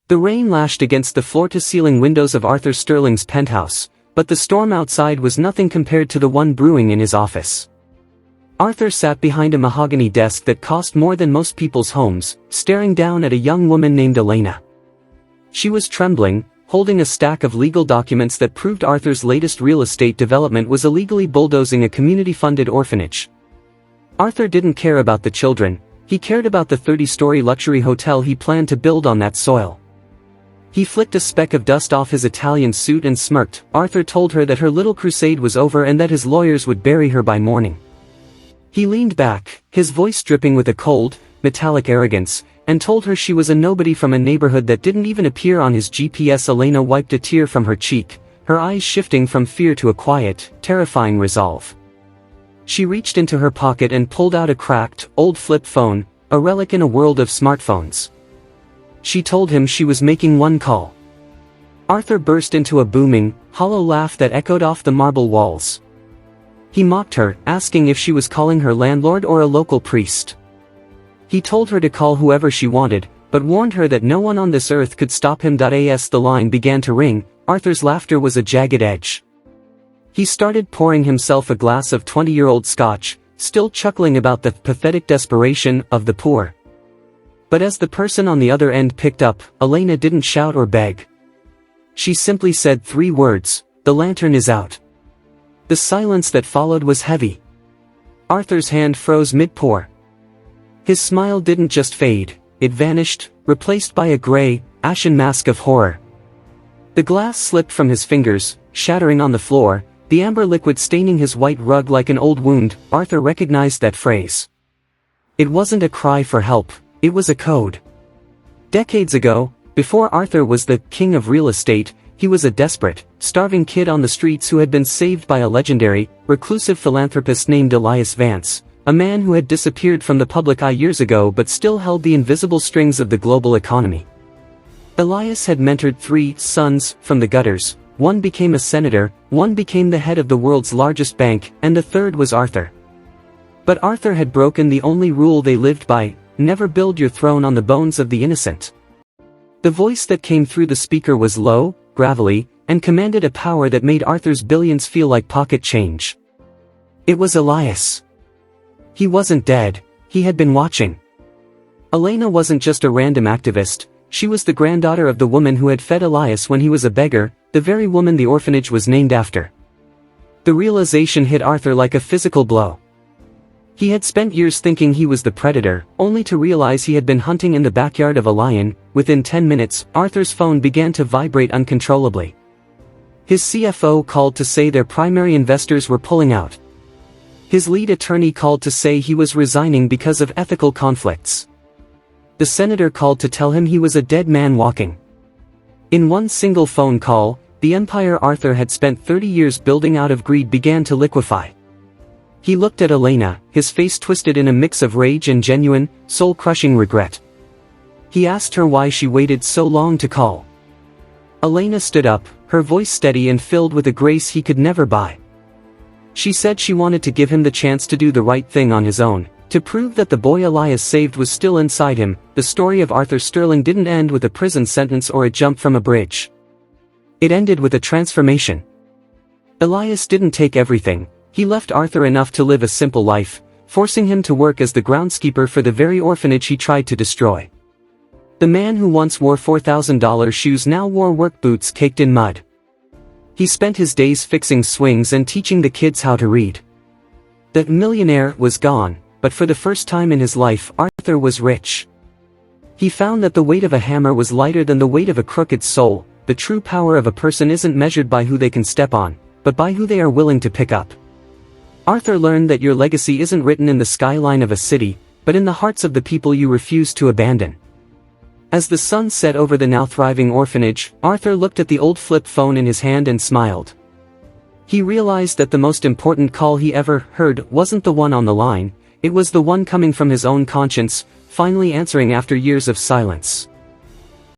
The rain lashed against the floor-to-ceiling windows of Arthur Sterling's penthouse, but the storm outside was nothing compared to the one brewing in his office. Arthur sat behind a mahogany desk that cost more than most people's homes, staring down at a young woman named Elena. She was trembling, holding a stack of legal documents that proved Arthur's latest real estate development was illegally bulldozing a community-funded orphanage. Arthur didn't care about the children, he cared about the 30-story luxury hotel he planned to build on that soil. He flicked a speck of dust off his Italian suit and smirked. Arthur told her that her little crusade was over and that his lawyers would bury her by morning. He leaned back, his voice dripping with a cold, metallic arrogance, and told her she was a nobody from a neighborhood that didn't even appear on his GPS. Elena wiped a tear from her cheek, her eyes shifting from fear to a quiet, terrifying resolve. She reached into her pocket and pulled out a cracked, old flip phone, a relic in a world of smartphones. She told him she was making one call. Arthur burst into a booming, hollow laugh that echoed off the marble walls. He mocked her, asking if she was calling her landlord or a local priest. He told her to call whoever she wanted, but warned her that no one on this earth could stop him. As the line began to ring, Arthur's laughter was a jagged edge. He started pouring himself a glass of 20-year-old scotch, still chuckling about the pathetic desperation of the poor. But as the person on the other end picked up, Elena didn't shout or beg. She simply said 3 words, "The lantern is out." The silence that followed was heavy. Arthur's hand froze mid-pour. His smile didn't just fade, it vanished, replaced by a gray, ashen mask of horror. The glass slipped from his fingers, shattering on the floor, the amber liquid staining his white rug like an old wound. Arthur recognized that phrase. It wasn't a cry for help, it was a code. Decades ago, before Arthur was the king of real estate, he was a desperate, starving kid on the streets who had been saved by a legendary, reclusive philanthropist named Elias Vance, a man who had disappeared from the public eye years ago but still held the invisible strings of the global economy. Elias had mentored 3 sons from the gutters, one became a senator, one became the head of the world's largest bank, and the third was Arthur. But Arthur had broken the only rule they lived by: never build your throne on the bones of the innocent. The voice that came through the speaker was low, gravelly, and commanded a power that made Arthur's billions feel like pocket change. It was Elias. He wasn't dead, he had been watching. Elena wasn't just a random activist, she was the granddaughter of the woman who had fed Elias when he was a beggar, the very woman the orphanage was named after. The realization hit Arthur like a physical blow. He had spent years thinking he was the predator, only to realize he had been hunting in the backyard of a lion. Within 10 minutes, Arthur's phone began to vibrate uncontrollably. His CFO called to say their primary investors were pulling out. His lead attorney called to say he was resigning because of ethical conflicts. The senator called to tell him he was a dead man walking. In one single phone call, the empire Arthur had spent 30 years building out of greed began to liquefy. He looked at Elena, his face twisted in a mix of rage and genuine, soul-crushing regret. He asked her why she waited so long to call. Elena stood up, her voice steady and filled with a grace he could never buy. She said she wanted to give him the chance to do the right thing on his own, to prove that the boy Elias saved was still inside him. The story of Arthur Sterling didn't end with a prison sentence or a jump from a bridge. It ended with a transformation. Elias didn't take everything. He left Arthur enough to live a simple life, forcing him to work as the groundskeeper for the very orphanage he tried to destroy. The man who once wore $4,000 shoes now wore work boots caked in mud. He spent his days fixing swings and teaching the kids how to read. The millionaire was gone, but for the first time in his life, Arthur was rich. He found that the weight of a hammer was lighter than the weight of a crooked soul. The true power of a person isn't measured by who they can step on, but by who they are willing to pick up. Arthur learned that your legacy isn't written in the skyline of a city, but in the hearts of the people you refuse to abandon. As the sun set over the now thriving orphanage, Arthur looked at the old flip phone in his hand and smiled. He realized that the most important call he ever heard wasn't the one on the line, it was the one coming from his own conscience, finally answering after years of silence.